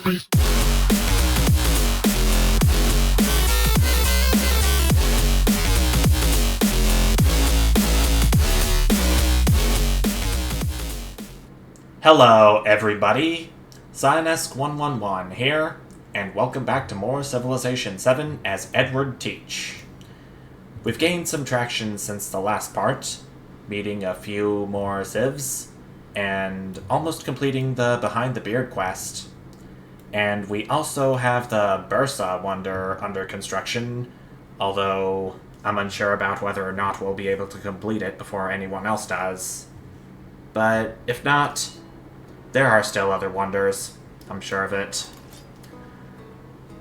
Hello, everybody. Zionesk111 here, and welcome back to more Civilization VII as Edward Teach. We've gained some traction since the last part, meeting a few more civs, and almost completing the Behind the Beard quest. And we also have the Bursa Wonder under construction, although I'm unsure about whether or not we'll be able to complete it before anyone else does. But if not, there are still other wonders. I'm sure of it.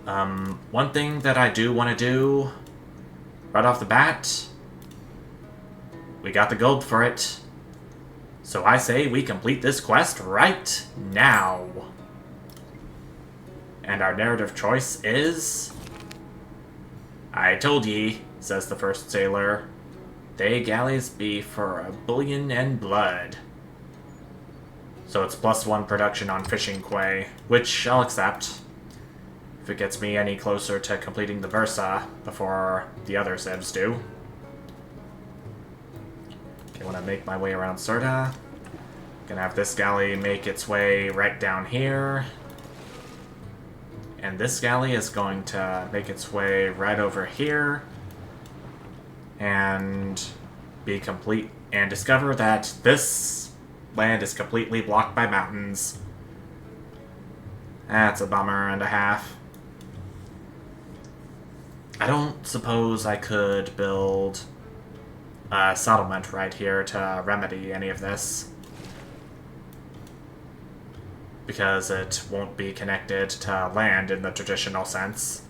One thing that I do want to do, right off the bat, we got the gold for it. So I say we complete this quest right now. And our narrative choice is... I told ye, says the first sailor, they galleys be for a bullion and blood. So it's +1 production on fishing quay, which I'll accept if it gets me any closer to completing the Versa before the other civs do. Okay, when I make my way around Serta, gonna have this galley make its way right down here. And this galley is going to make its way right over here and be complete and discover that this land is completely blocked by mountains. That's a bummer and a half. I don't suppose I could build a settlement right here to remedy any of this, because it won't be connected to land in the traditional sense.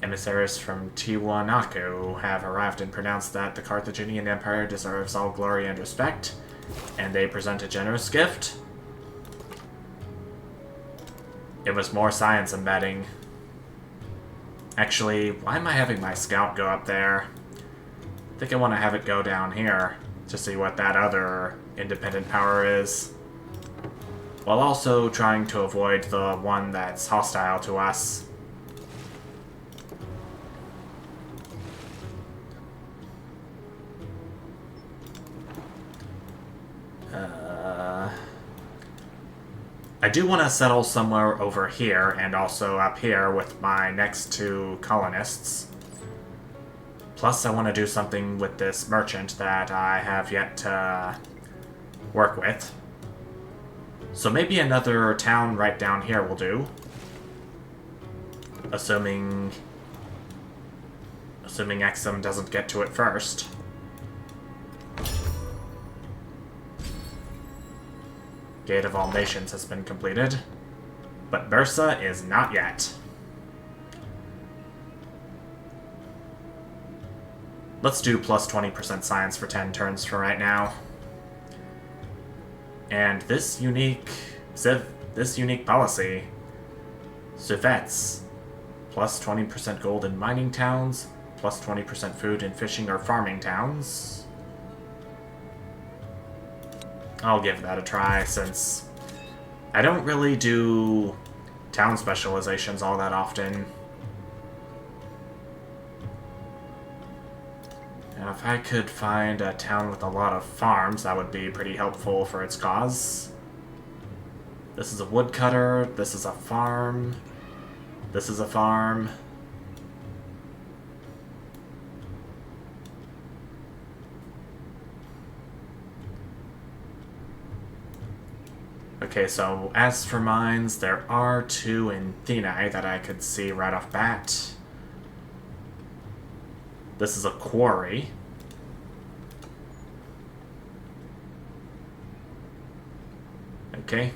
Emissaries from Tiwanaku have arrived and pronounced that the Carthaginian Empire deserves all glory and respect, and they present a generous gift. It was more science embedding. Actually, why am I having my scout go up there? I think I want to have it go down here to see what that other independent power is, while also trying to avoid the one that's hostile to us. I do want to settle somewhere over here and also up here with my next two colonists. Plus, I want to do something with this merchant that I have yet to work with. So maybe another town right down here will do. Assuming Exum doesn't get to it first. Gate of All Nations has been completed, but Bursa is not yet. Let's do +20% science for 10 turns for right now. And this unique policy, Civets, +20% gold in mining towns, +20% food in fishing or farming towns. I'll give that a try, since I don't really do town specializations all that often. Now, if I could find a town with a lot of farms, that would be pretty helpful for its cause. This is a woodcutter, this is a farm, this is a farm. Okay, so as for mines, there are two in Thenae that I could see right off bat. This is a quarry. Okay.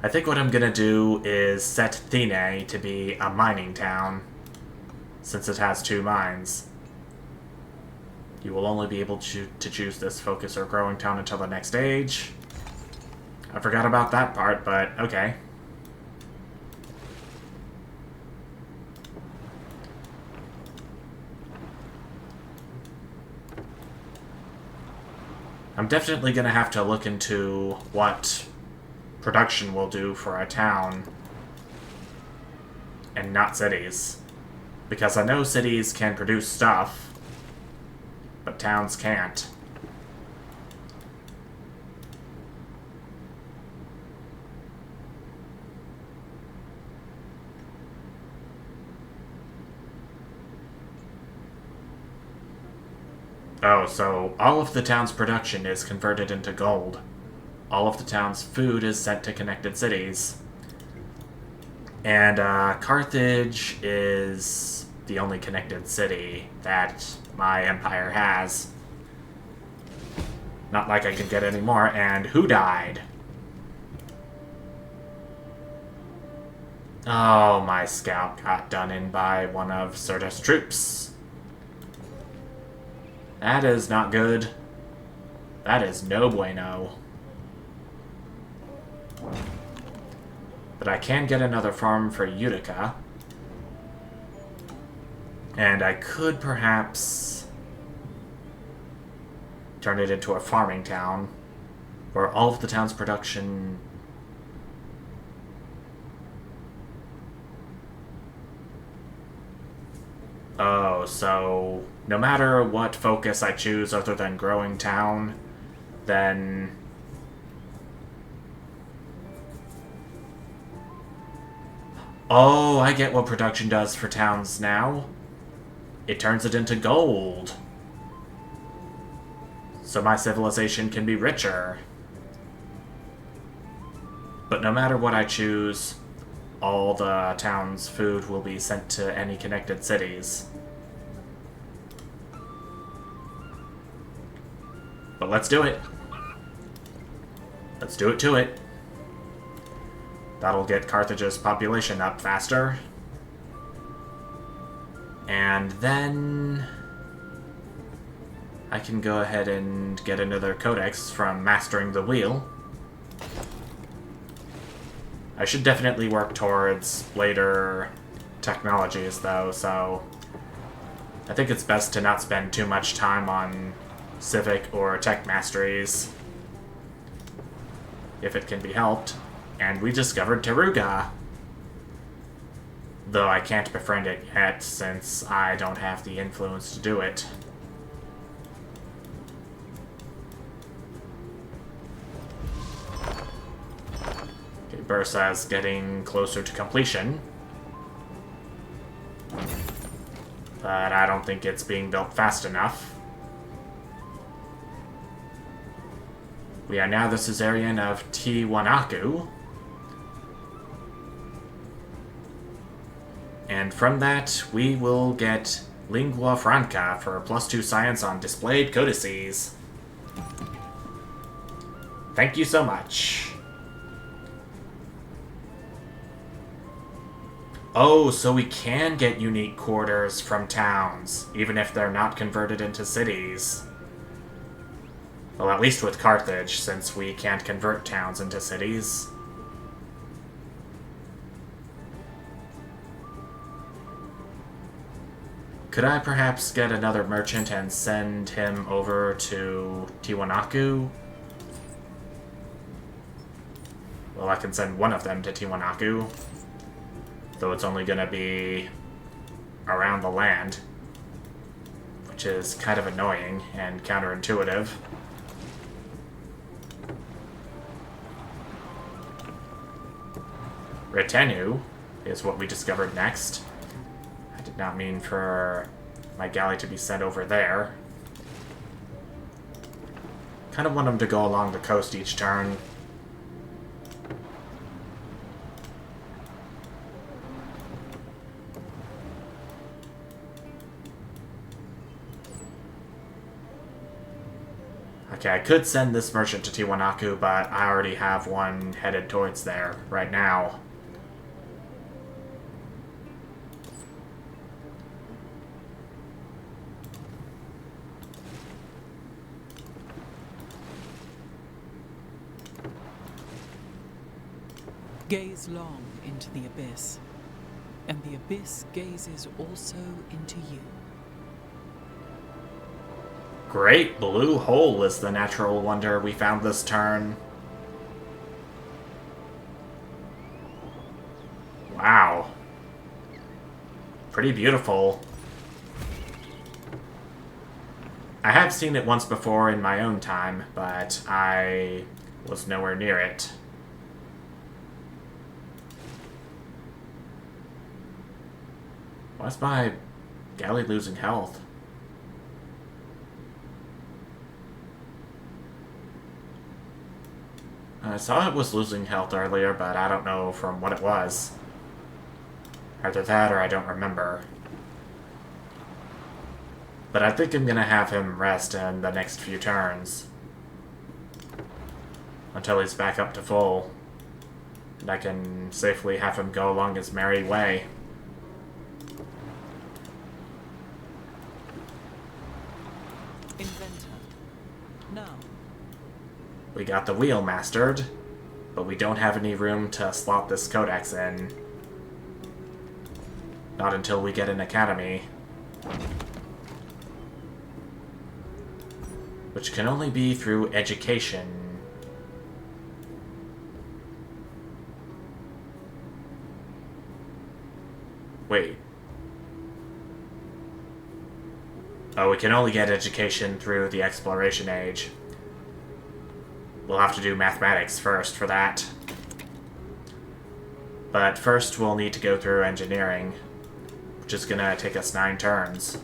I think what I'm gonna do is set Thenae to be a mining town, since it has two mines. You will only be able to choose this focus or growing town until the next age. I forgot about that part, but okay. I'm definitely going to have to look into what production will do for a town and not cities. Because I know cities can produce stuff, but towns can't. Oh, so all of the town's production is converted into gold. All of the town's food is sent to connected cities. And Carthage is the only connected city that my empire has. Not like I can get any more. And who died? Oh, my scout got done in by one of Sirtis' troops. That is not good. That is no bueno. But I can get another farm for Utica. And I could perhaps turn it into a farming town, where all of the town's production... Oh, so no matter what focus I choose other than growing town, then... Oh, I get what production does for towns now. It turns it into gold. So my civilization can be richer. But no matter what I choose, all the town's food will be sent to any connected cities. But let's do it. Let's do it to it. That'll get Carthage's population up faster. And then I can go ahead and get another codex from Mastering the Wheel. I should definitely work towards later technologies, though, so I think it's best to not spend too much time on civic or tech masteries, if it can be helped. And we discovered Taruga. Though I can't befriend it yet, since I don't have the influence to do it. Okay, Bursa's getting closer to completion. But I don't think it's being built fast enough. We are now the suzerain of Tiwanaku. And from that, we will get Lingua Franca for +2 science on displayed codices. Thank you so much. Oh, so we can get unique quarters from towns, even if they're not converted into cities. Well, at least with Carthage, since we can't convert towns into cities. Could I perhaps get another merchant and send him over to Tiwanaku? Well, I can send one of them to Tiwanaku, though it's only gonna be around the land, which is kind of annoying and counterintuitive. Retenu is what we discovered next. I did not mean for my galley to be sent over there. Kind of want them to go along the coast each turn. Okay, I could send this merchant to Tiwanaku, but I already have one headed towards there right now. Gaze long into the abyss, and the abyss gazes also into you. Great blue hole is the natural wonder we found this turn. Wow. Pretty beautiful. I have seen it once before in my own time, but I was nowhere near it. Why is my galley losing health? I saw it was losing health earlier, but I don't know from what it was. Either that or I don't remember. But I think I'm gonna have him rest in the next few turns. Until he's back up to full. And I can safely have him go along his merry way. Inventor. Now. We got the wheel mastered, but we don't have any room to slot this codex in. Not until we get an academy. Which can only be through education. Wait. Oh, we can only get education through the exploration age. We'll have to do mathematics first for that. But first we'll need to go through engineering, which is gonna take us 9 turns.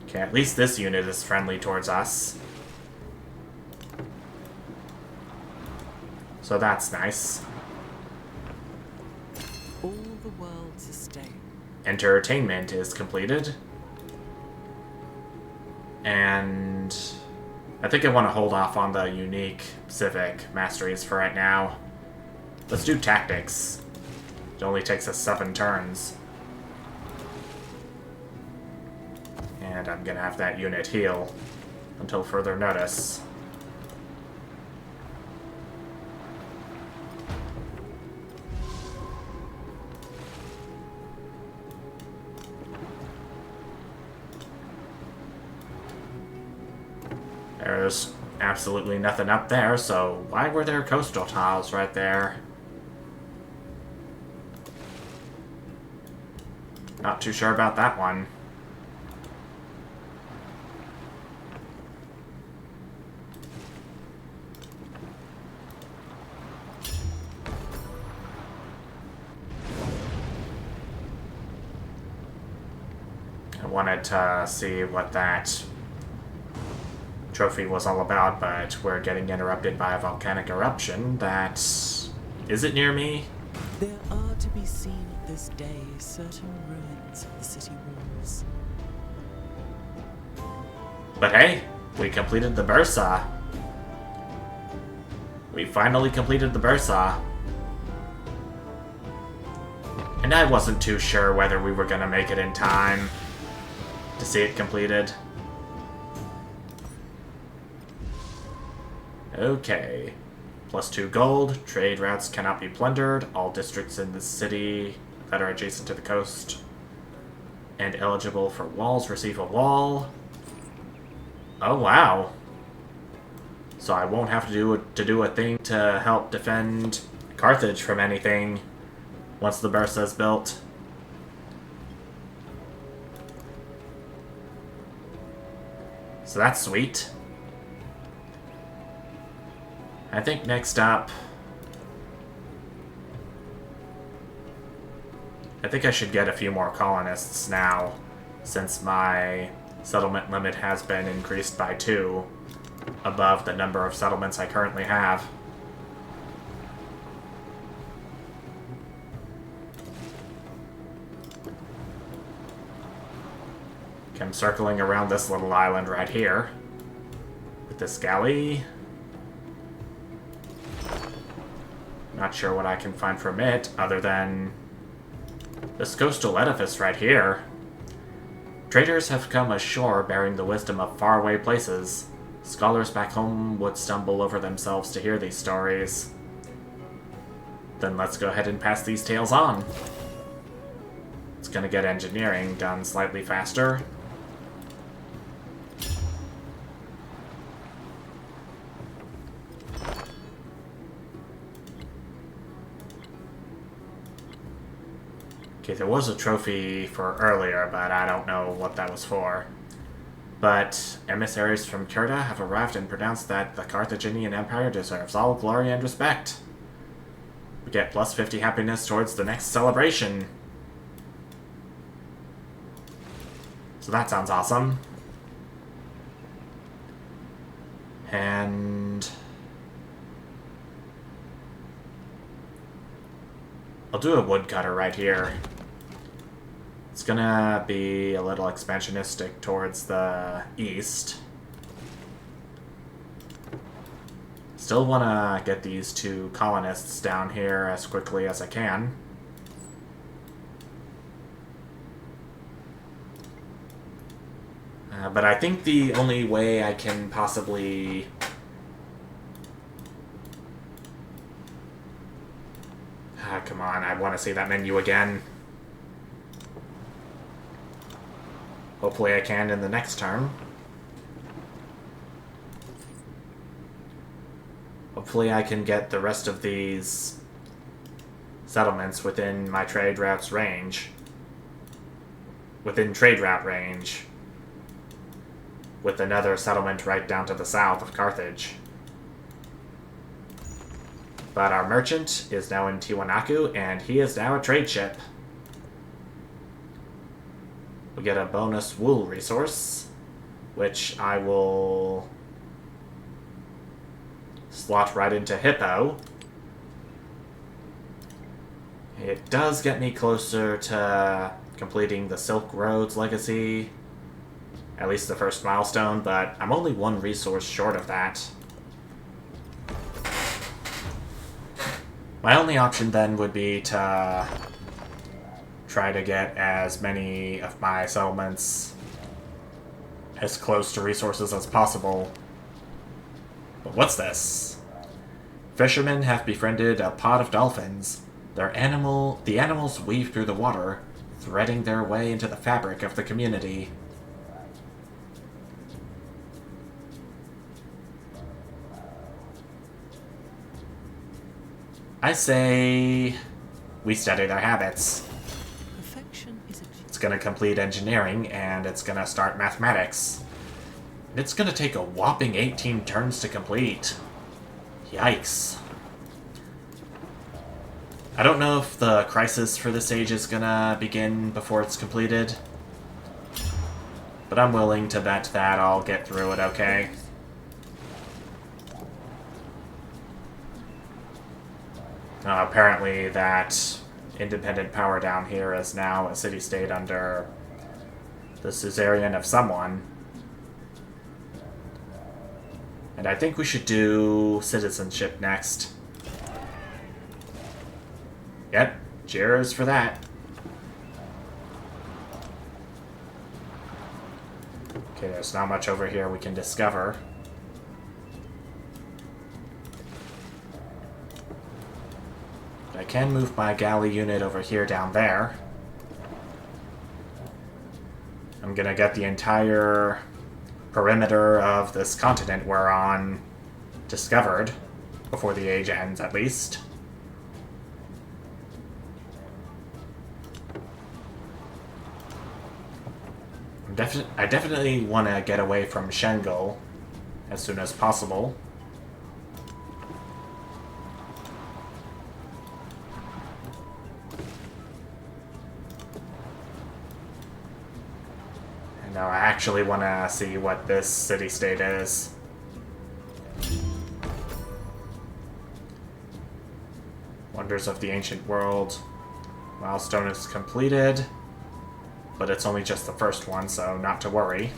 Okay, at least this unit is friendly towards us. So that's nice. All the world's a stake. Entertainment is completed. And I think I want to hold off on the unique civic masteries for right now. Let's do tactics. It only takes us 7 turns. And I'm gonna have that unit heal until further notice. There's absolutely nothing up there, so why were there coastal tiles right there? Not too sure about that one. I wanted to see what that trophy was all about, but we're getting interrupted by a volcanic eruption that... Is it near me? There are to be seen at this day certain ruins of the city walls. But hey, we completed the Bursa. We finally completed the Bursa. And I wasn't too sure whether we were gonna make it in time to see it completed. Okay. +2 gold. Trade routes cannot be plundered. All districts in the city that are adjacent to the coast and eligible for walls receive a wall. Oh, wow. So I won't have to do a thing to help defend Carthage from anything once the Bursa is built. So that's sweet. I think next up... I think I should get a few more colonists now, since my settlement limit has been increased by 2, above the number of settlements I currently have. I'm circling around this little island right here, with this galley. Not sure what I can find from it, other than this coastal edifice right here. Traders have come ashore bearing the wisdom of faraway places. Scholars back home would stumble over themselves to hear these stories. Then let's go ahead and pass these tales on. gonna get engineering done slightly faster. Okay, there was a trophy for earlier, but I don't know what that was for. But emissaries from Kurta have arrived and pronounced that the Carthaginian Empire deserves all glory and respect. We get plus 50 happiness towards the next celebration. So that sounds awesome. And I'll do a woodcutter right here. It's gonna be a little expansionistic towards the east. Still wanna get these two colonists down here as quickly as I can. But I think the only way I can possibly... come on, I want to see that menu again. Hopefully I can in the next turn. Hopefully I can get the rest of these settlements within my trade route's range. Within trade route range. With another settlement right down to the south of Carthage. But our merchant is now in Tiwanaku, and he is now a trade ship. We get a bonus wool resource, which I will slot right into Hippo. It does get me closer to completing the Silk Road's legacy, at least the first milestone, but I'm only one resource short of that. My only option then would be to try to get as many of my settlements as close to resources as possible. But what's this? Fishermen have befriended a pod of dolphins. The animals weave through the water, threading their way into the fabric of the community. I say we study their habits. Perfection is achieved. It's going to complete engineering, and it's going to start mathematics. It's going to take a whopping 18 turns to complete. Yikes. I don't know if the crisis for this age is going to begin before it's completed, but I'm willing to bet that I'll get through it okay. Apparently that independent power down here is now a city-state under the suzerain of someone. And I think we should do citizenship next. Yep, cheers for that. Okay, there's not much over here we can discover. I can move my galley unit over here down there. I'm gonna get the entire perimeter of this continent we're on discovered, before the age ends at least. I definitely want to get away from Shengal as soon as possible. No, I actually want to see what this city-state is. Wonders of the Ancient World. Milestone is completed, but it's only just the first one, so not to worry.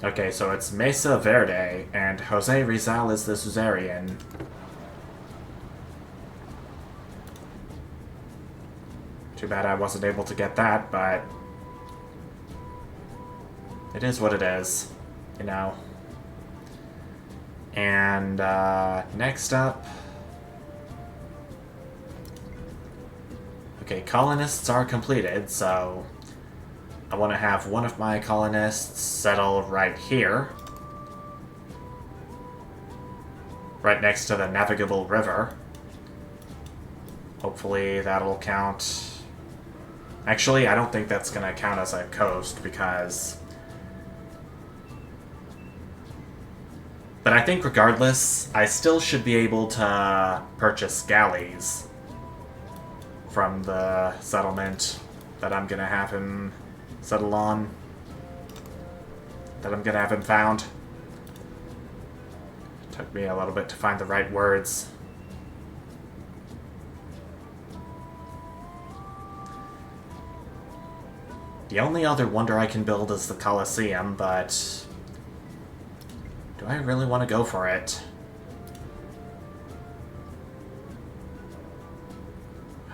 Okay, so it's Mesa Verde, and Jose Rizal is the suzerain. Too bad I wasn't able to get that, but it is what it is, you know. And next up... Okay, colonists are completed, so I want to have one of my colonists settle right here. Right next to the navigable river. Hopefully that'll count. Actually, I don't think that's going to count as a coast because... But I think regardless, I still should be able to purchase galleys from the settlement that I'm going to have him settle on. That I'm going to have him found. Took me a little bit to find the right words. The only other wonder I can build is the Colosseum, but... do I really want to go for it?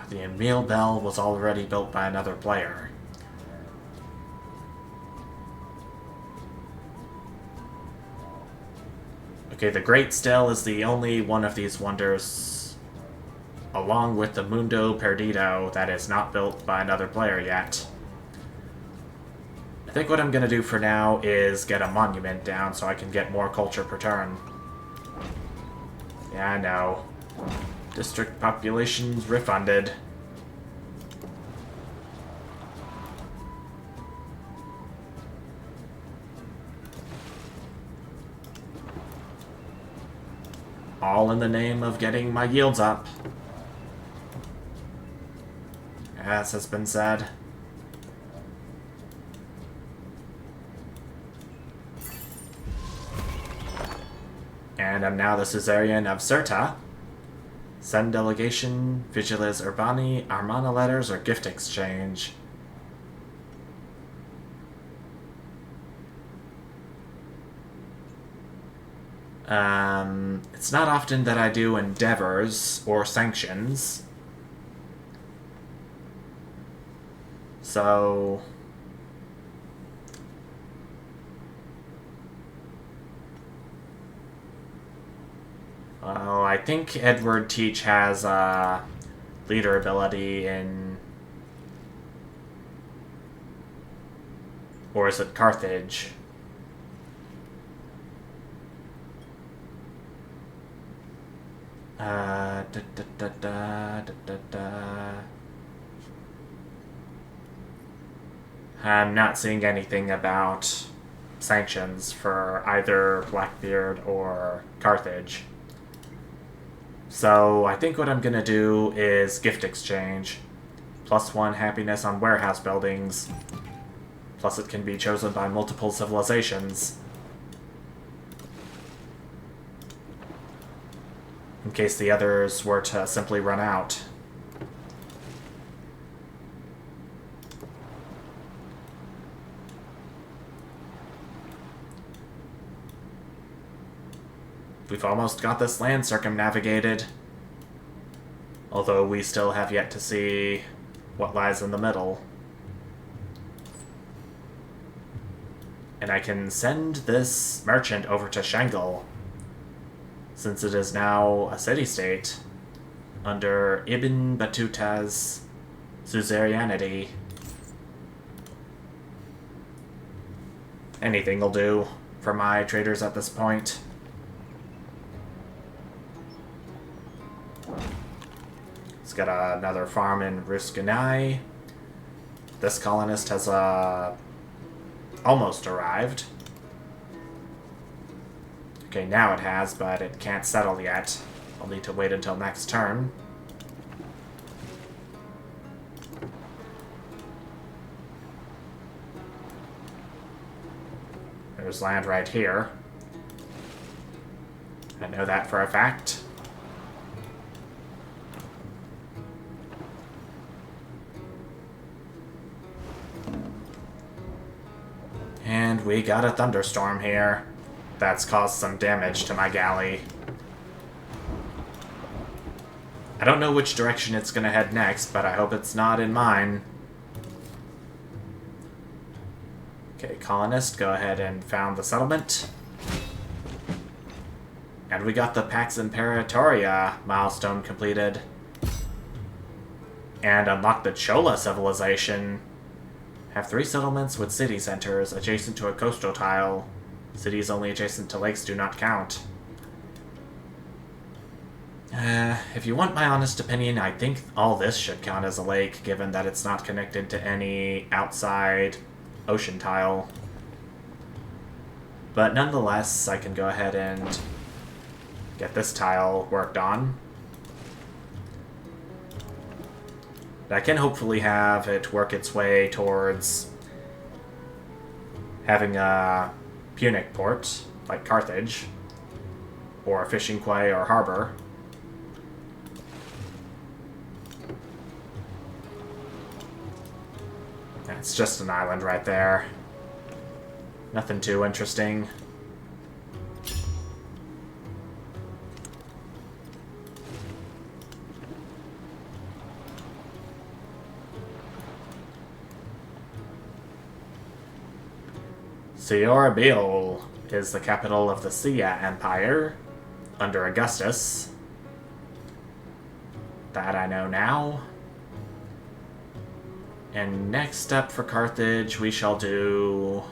The Emile Bell was already built by another player. Okay, the Great Still is the only one of these wonders, along with the Mundo Perdido, that is not built by another player yet. I think what I'm going to do for now is get a monument down so I can get more culture per turn. Yeah, I know. District populations refunded. All in the name of getting my yields up. As has been said. And I'm now the suzerain of Cirta. Send delegation, Vigiles Urbani, Armana letters, or gift exchange. It's not often that I do endeavors or sanctions. So... well, I think Edward Teach has leader ability in... or is it Carthage? I'm not seeing anything about sanctions for either Blackbeard or Carthage. So I think what I'm going to do is gift exchange. +1 happiness on warehouse buildings. Plus it can be chosen by multiple civilizations. In case the others were to simply run out. We've almost got this land circumnavigated. Although we still have yet to see what lies in the middle. And I can send this merchant over to Shangle, since it is now a city-state under Ibn Battuta's suzerainty. Anything will do for my traders at this point. It's got another farm in Ruskanai. This colonist has almost arrived. Okay, now it has, but it can't settle yet. I'll need to wait until next turn. There's land right here. I know that for a fact. And we got a thunderstorm here. That's caused some damage to my galley. I don't know which direction it's gonna head next, but I hope it's not in mine. Okay, colonist, go ahead and found the settlement. And we got the Pax Imperatoria milestone completed. And unlock the Chola civilization. Have 3 settlements with city centers adjacent to a coastal tile. Cities only adjacent to lakes do not count. If you want my honest opinion, I think all this should count as a lake, given that it's not connected to any outside ocean tile. But nonetheless, I can go ahead and get this tile worked on. I can hopefully have it work its way towards having a Punic port, like Carthage, or a fishing quay or harbor. It's just an island right there. Nothing too interesting. Ciorabile is the capital of the Sia Empire, under Augustus. That I know now. And next up for Carthage, we shall do...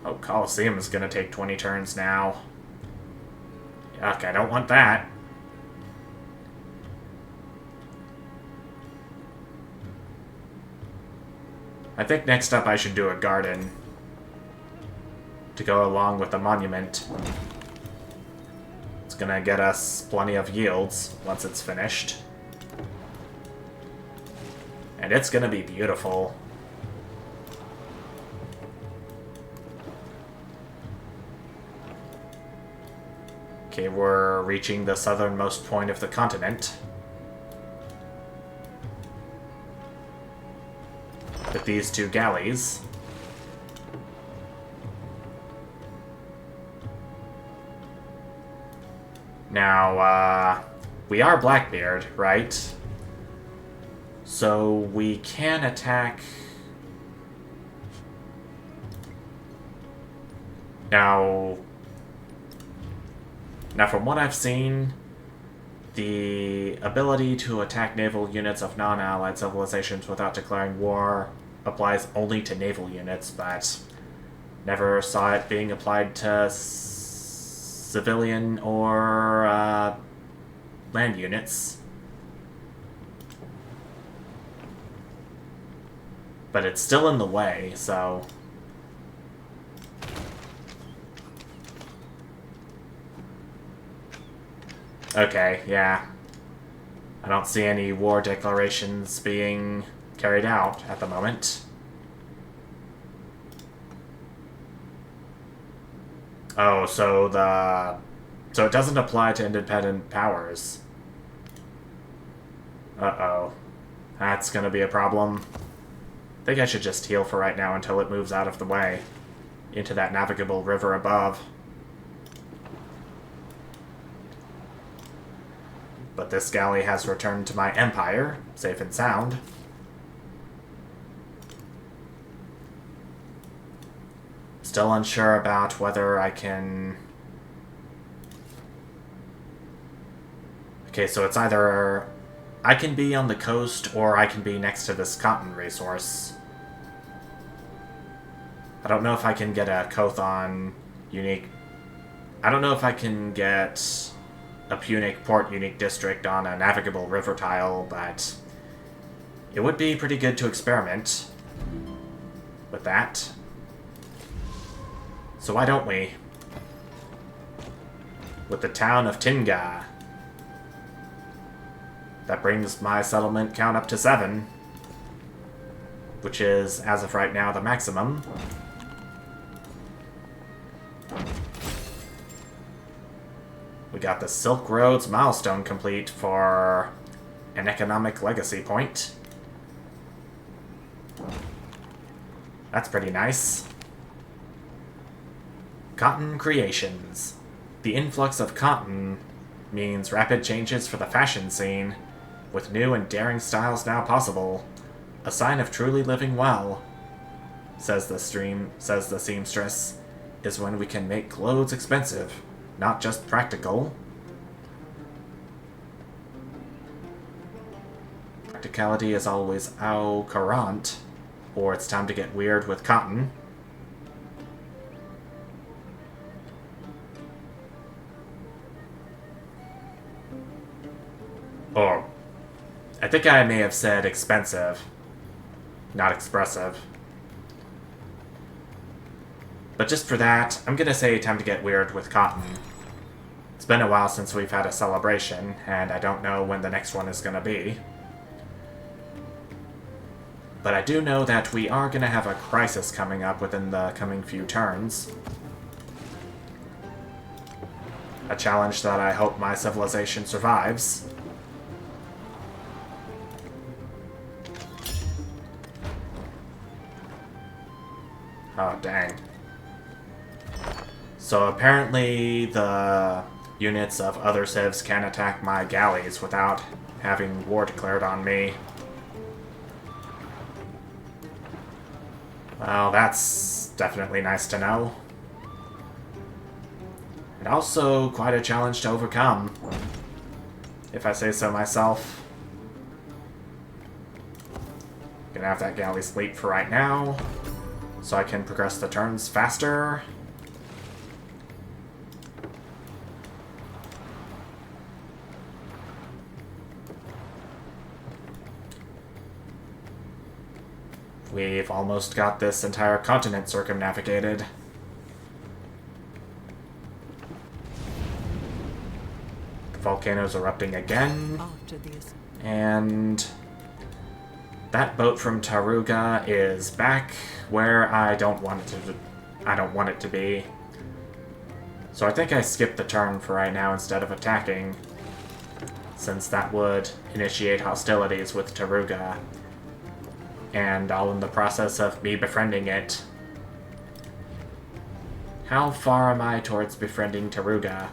Oh, Colosseum is going to take 20 turns now. Yuck, I don't want that. I think next up I should do a garden to go along with the monument. It's gonna get us plenty of yields once it's finished. And it's gonna be beautiful. Okay, we're reaching the southernmost point of the continent. With these 2 galleys. Now, we are Blackbeard, right? So we can attack... Now, from what I've seen, the ability to attack naval units of non-allied civilizations without declaring war applies only to naval units, but never saw it being applied to civilian or land units. But it's still in the way, so... Okay, yeah. I don't see any war declarations being carried out at the moment. Oh, so it doesn't apply to independent powers. Uh-oh. That's gonna be a problem. I think I should just heal for right now until it moves out of the way. Into that navigable river above. But this galley has returned to my empire, safe and sound. Still unsure about whether I can... Okay, so it's either I can be on the coast or I can be next to this cotton resource. I don't know if I can get a Kothon unique... I don't know if I can get a Punic port unique district on a navigable river tile, but it would be pretty good to experiment with that. So why don't we? With the town of Tinga. That brings my settlement count up to 7. Which is, as of right now, the maximum. We got the Silk Roads milestone complete for an economic legacy point. That's pretty nice. Cotton creations. The influx of cotton means rapid changes for the fashion scene, with new and daring styles now possible. A sign of truly living well, says the seamstress, is when we can make clothes expensive, not just practical. Practicality is always au courant, or it's time to get weird with cotton. Or, I think I may have said expensive, not expressive. But just for that, I'm gonna say time to get weird with cotton. It's been a while since we've had a celebration, and I don't know when the next one is gonna be. But I do know that we are gonna have a crisis coming up within the coming few turns. A challenge that I hope my civilization survives. Oh, dang. So apparently the units of other civs can attack my galleys without having war declared on me. Well, that's definitely nice to know. And also quite a challenge to overcome, if I say so myself. Gonna have that galley sleep for right now, so I can progress the turns faster. We've almost got this entire continent circumnavigated. The volcano's erupting again. And that boat from Taruga is back where I don't want it to be. So I think I skipped the turn for right now instead of attacking, since that would initiate hostilities with Taruga. And all in the process of me befriending it. How far am I towards befriending Taruga?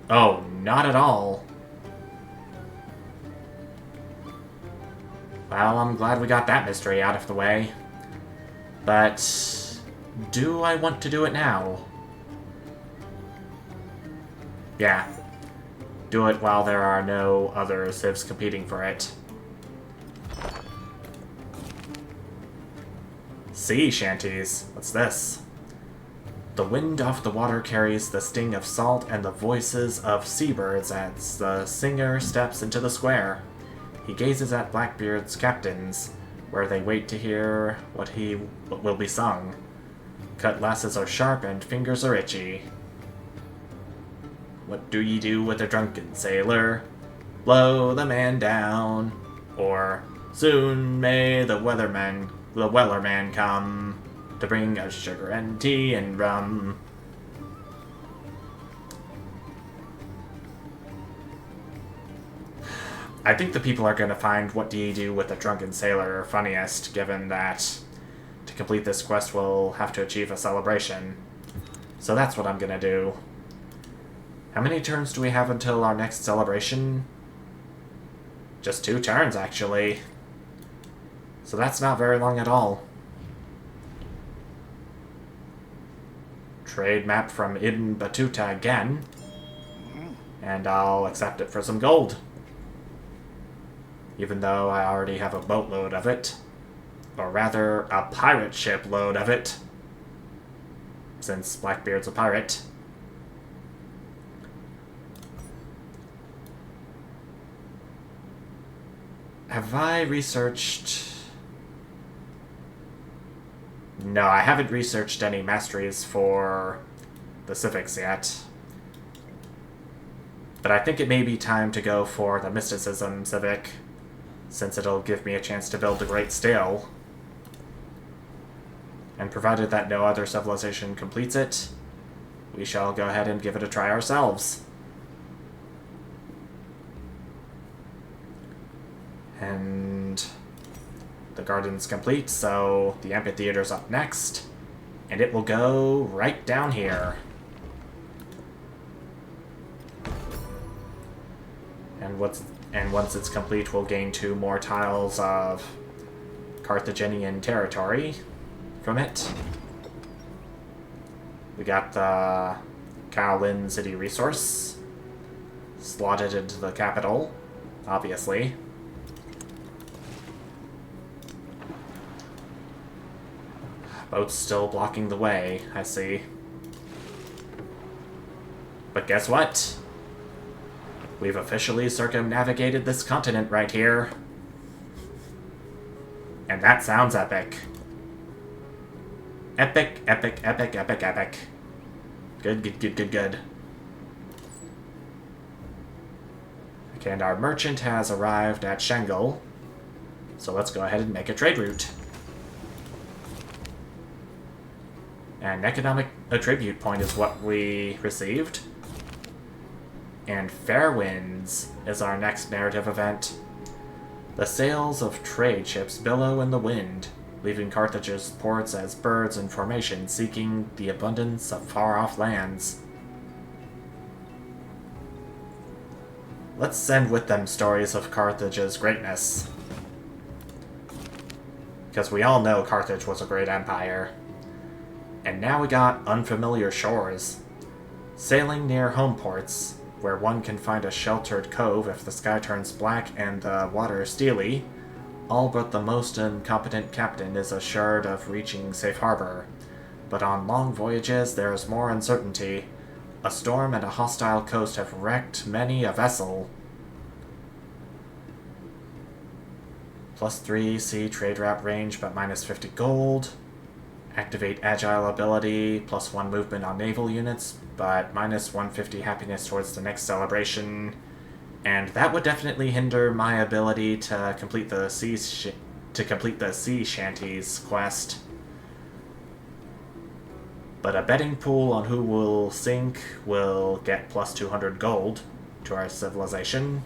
Oh, not at all. Well, I'm glad we got that mystery out of the way. But do I want to do it now? Yeah. Do it while there are no other civs competing for it. Sea shanties. What's this? The wind off the water carries the sting of salt and the voices of seabirds as the singer steps into the square. He gazes at Blackbeard's captains, where they wait to hear what will be sung. Cutlasses are sharp and fingers are itchy. What do ye do with a drunken sailor? Blow the man down. Or, soon may the wellerman come to bring us sugar and tea and rum. I think the people are going to find what do you do with a drunken sailor funniest, given that to complete this quest we'll have to achieve a celebration. So that's what I'm going to do. How many turns do we have until our next celebration? Just 2 turns, actually. So that's not very long at all. Trade map from Ibn Battuta again. And I'll accept it for some gold. Even though I already have a boatload of it. Or rather, a pirate ship load of it. Since Blackbeard's a pirate. Have I researched... No, I haven't researched any masteries for the civics yet. But I think it may be time to go for the mysticism civic, since it'll give me a chance to build a great stele. And provided that no other civilization completes it, we shall go ahead and give it a try ourselves. And the garden's complete, so the amphitheater's up next, and it will go right down here. And once it's complete, we'll gain 2 more tiles of Carthaginian territory from it. We got the Kowlin City resource, slotted into the capital, obviously. Boats still blocking the way, I see. But guess what? We've officially circumnavigated this continent right here. And that sounds epic. Epic, epic, epic, epic, epic. Good, good, good, good, good. Okay, and our merchant has arrived at Shengal. So let's go ahead and make a trade route. An economic attribute point is what we received. And Fair Winds is our next narrative event. The sails of trade ships billow in the wind, leaving Carthage's ports as birds in formation seeking the abundance of far-off lands. Let's send with them stories of Carthage's greatness. Because we all know Carthage was a great empire. And now we got unfamiliar shores. Sailing near home ports, where one can find a sheltered cove if the sky turns black and the water steely, all but the most incompetent captain is assured of reaching safe harbor. But on long voyages there is more uncertainty. A storm and a hostile coast have wrecked many a vessel. +3 sea trade route range but -50 gold. Activate agile ability, +1 movement on naval units, but -150 happiness towards the next celebration. And that would definitely hinder my ability to complete the sea shanties quest. But a betting pool on who will sink will get +200 gold to our civilization.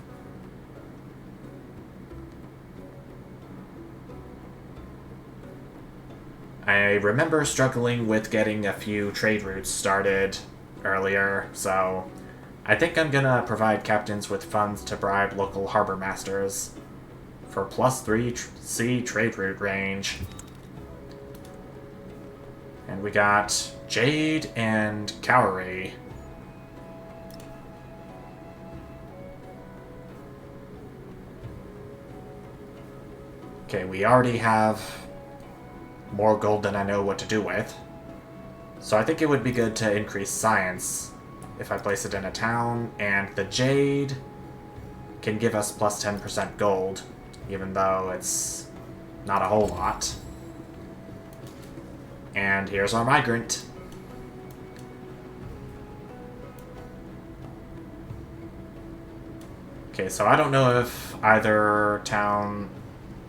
I remember struggling with getting a few trade routes started earlier, so I think I'm gonna provide captains with funds to bribe local harbor masters for +3 sea trade route range. And we got Jade and Cowrie. Okay, we already have more gold than I know what to do with. So I think it would be good to increase science if I place it in a town, and the Jade can give us +10% gold, even though it's not a whole lot. And here's our migrant. Okay, so I don't know if either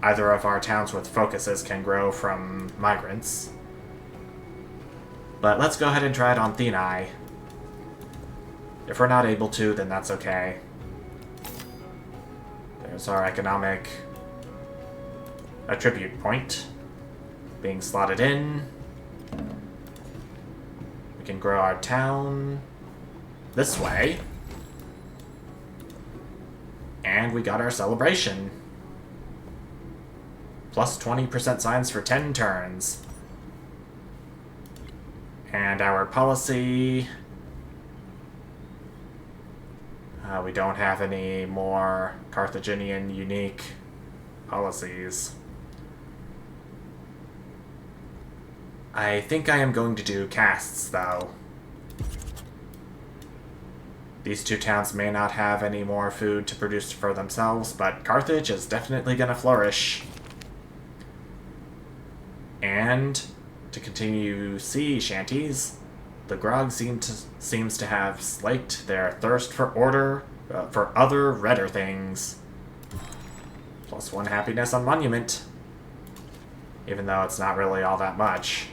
of our towns with focuses can grow from migrants. But let's go ahead and try it on Thenai. If we're not able to, then that's okay. There's our economic attribute point being slotted in. We can grow our town this way. And we got our celebration. +20% science for 10 turns. And our policy... we don't have any more Carthaginian unique policies. I think I am going to do castes, though. These two towns may not have any more food to produce for themselves, but Carthage is definitely going to flourish. And to continue sea shanties, the Grog seems to have slaked their thirst for order, for other redder things. +1 happiness on Monument, even though it's not really all that much.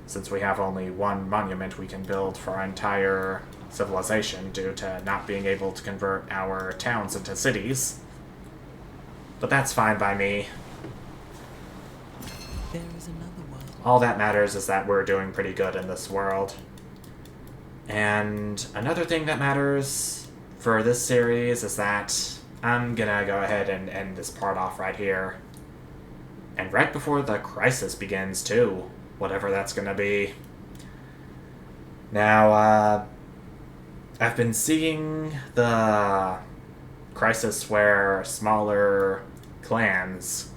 Since we have only one monument we can build for our entire civilization due to not being able to convert our towns into cities. But that's fine by me. There is another world. All that matters is that we're doing pretty good in this world. And another thing that matters for this series is that I'm gonna go ahead and end this part off right here. And right before the crisis begins, too. Whatever that's gonna be. Now, I've been seeing the crisis where smaller clans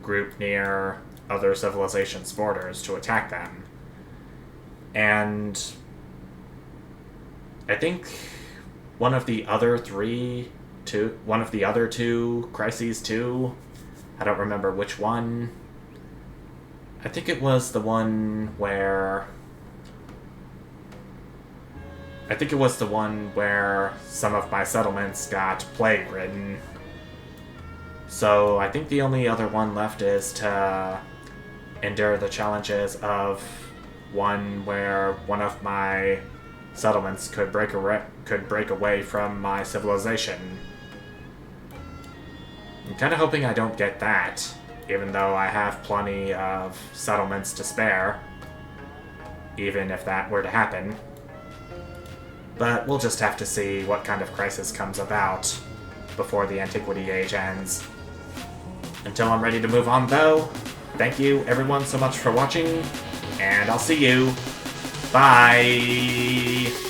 group near other civilizations' borders to attack them. And I think one of the other two crises too, I don't remember which one. I think it was the one where some of my settlements got plague-ridden. So I think the only other one left is to endure the challenges of one where one of my settlements could break away from my civilization. I'm kind of hoping I don't get that, even though I have plenty of settlements to spare, even if that were to happen. But we'll just have to see what kind of crisis comes about before the Antiquity Age ends. Until I'm ready to move on, though, thank you everyone so much for watching, and I'll see you. Bye!